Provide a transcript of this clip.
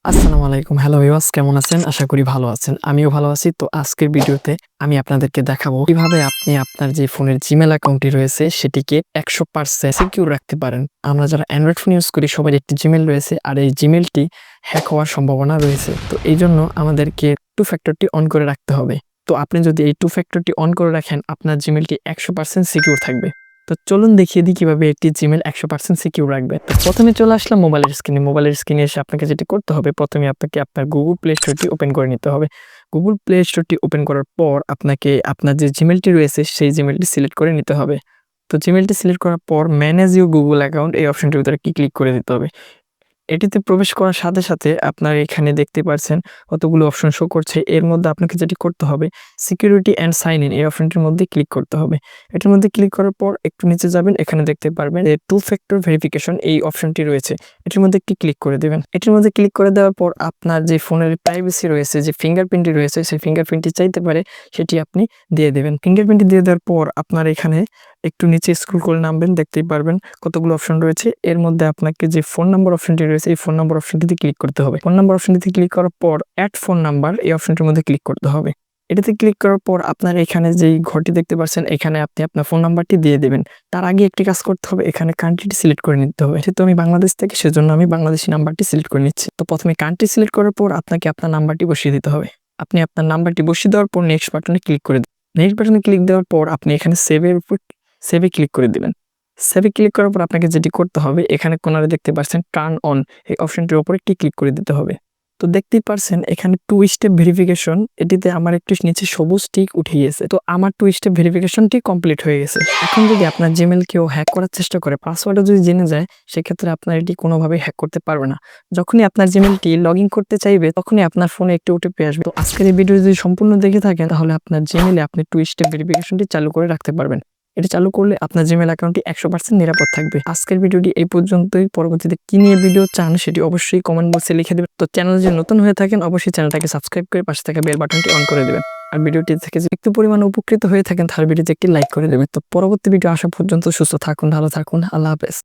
আসসালামু আলাইকুম। Hello viewers, কেমন আছেন? আশা করি ভালো আছেন। আমিও ভালো আছি। তো আজকের ভিডিওতে আমি আপনাদেরকে দেখাবো কিভাবে আপনি আপনার যে ফোনের Gmail অ্যাকাউন্টটি রয়েছে সেটিকে 100% সিকিউর রাখতে পারেন। আমরা যারা অ্যান্ড্রয়েড ফোন ইউজ করি সবার একটি Gmail রয়েছে আর এই Gmailটি হ্যাক হওয়ার সম্ভাবনা রয়েছে। তো এইজন্য আমাদেরকে টু ফ্যাক্টরটি অন করে রাখতে হবে। তো আপনি যদি এই টু ফ্যাক্টরটি অন করে রাখেন আপনার Gmailটি 100% সিকিউর থাকবে। তো চলুন দেখিয়ে দিই কিভাবে একটি Gmail 100% সিকিউর রাখবেন। তো প্রথমে চলে আসলাম মোবাইলের স্ক্রিনে। মোবাইলের স্ক্রিনে এসে আপনাকে যেটি করতে হবে, প্রথমে আপনাকে আপনার Google Play স্টোরটি ওপেন করে নিতে হবে। Google Play স্টোরটি ওপেন করার পর আপনাকে আপনার যে Gmailটি রয়েছে সেই Gmailটি সিলেক্ট করে নিতে হবে। তো Gmailটি সিলেক্ট করার পর ম্যানেজ ইউর Google অ্যাকাউন্ট এই অপশনটির ভিতরে ক্লিক করে দিতে হবে। এটিতে প্রবেশ করার সাথে, সাথে আপনার এখানে দেখতে পারছেন কতগুলো অপশন শো করছে। এর মধ্যে আপনাকে যেটি করতে হবে সিকিউরিটি অ্যান্ড সাইন ইন এই অপশনটির মধ্যে ক্লিক করতে হবে। এটার মধ্যে ক্লিক করার পর একটু নিচে যাবেন, এখানে দেখতে পারবেন যে টু ফ্যাক্টর ভেরিফিকেশন এই অপশনটি রয়েছে। এটির মধ্যে একটি ক্লিক করে দিবেন। এটির মধ্যে ক্লিক করে দেওয়ার পর আপনার যে ফোনের প্রাইভেসি রয়েছে, যে ফিঙ্গারপ্রিন্টটি রয়েছে সেই ফিঙ্গারপ্রিন্টটি চাইতে পারে, সেটি আপনি দিয়ে দেবেন। ফিঙ্গারপ্রিন্টটি দিয়ে দেওয়ার পর আপনার এখানে একটু নিচে স্ক্রল করে নামবেন, দেখতেই পারবেন কতগুলো অপশন রয়েছে। এর মধ্যে আপনাকে যে ফোন নাম্বার অপশনটি রয়েছে এই ফোন নাম্বার অপশনটিতে ক্লিক করতে হবে। ফোন নাম্বার অপশনটিতে ক্লিক করার পর অ্যাড ফোন নাম্বার এই অপশনটির মধ্যে ক্লিক করতে হবে। এটাতে ক্লিক করার পর আপনার এখানে যেই ঘরটি দেখতে পাচ্ছেন এখানে আপনি আপনার ফোন নাম্বারটি দিয়ে দেবেন। তার আগে একটি কাজ করতে হবে, এখানে কান্ট্রিটি সিলেক্ট করে নিতে হবে। যেহেতু আমি বাংলাদেশ থেকে সেজন্য আমি বাংলাদেশি নাম্বারটি সিলেক্ট করে নিচ্ছি। তো প্রথমে কান্ট্রি সিলেক্ট করার পর আপনাকে আপনার নাম্বারটি বসিয়ে দিতে হবে। আপনি আপনার নাম্বারটি বসিয়ে দেওয়ার পর নেক্সট বাটনে ক্লিক করে দিন। নেক্সট বাটনে ক্লিক দেওয়ার পর আপনি এখানে সেভের উপর সেভে ক্লিক করে দিবেন। সেভে ক্লিক করার পর আপনাকে যেটি করতে হবে এখানে কোনারে দেখতে পাচ্ছেন টার্ন অন এই অপশনটির উপর একটি ক্লিক করে দিতে হবে। তো দেখতেই পারছেন এখানে টু স্টেপ ভেরিফিকেশন, এটিতে আমার একটু নিচে সবুজ টিক উঠে গেছে। তো আমার টু স্টেপ ভেরিফিকেশনটি কমপ্লিট হয়ে গেছে। এখন যদি আপনার জিমেল কেউ হ্যাক করার চেষ্টা করে, পাসওয়ার্ডও যদি জেনে যায়, সেক্ষেত্রে আপনার এটি কোনোভাবেই হ্যাক করতে পারবে না। যখনই আপনার জিমেলটি লগ ইন করতে চাইবে তখনই আপনার ফোনে একটি ওটিপি আসবে। তো আজকের এই ভিডিও যদি সম্পূর্ণ দেখে থাকেন তাহলে আপনার জিমেলে আপনি টু স্টেপ ভেরিফিকেশনটি চালু করে রাখতে পারবেন। এটা চালু করলে আপনার জিমেল অ্যাকাউন্টটি 100% নিরাপদ থাকবে। আজকের ভিডিওটি এই পর্যন্তই। পরবর্তীতে কি নিয়ে ভিডিও চান সেটি অবশ্যই কমেন্ট বক্সে লিখে দেবেন। তো চ্যানেলে যদি নতুন হয়ে থাকেন অবশ্যই চ্যানেলটাকে সাবস্ক্রাইব করে পাশে থাকা বেল বাটনটি অন করে দেবেন। আর ভিডিওটি থেকে যদি একটু পরিমাণে উপকৃত হয়ে থাকেন তাহলে ভিডিওতে একটি লাইক করে দেবেন। তো পরবর্তী ভিডিও আসা পর্যন্ত সুস্থ থাকুন, ভালো থাকুন। আল্লাহ হাফেজ।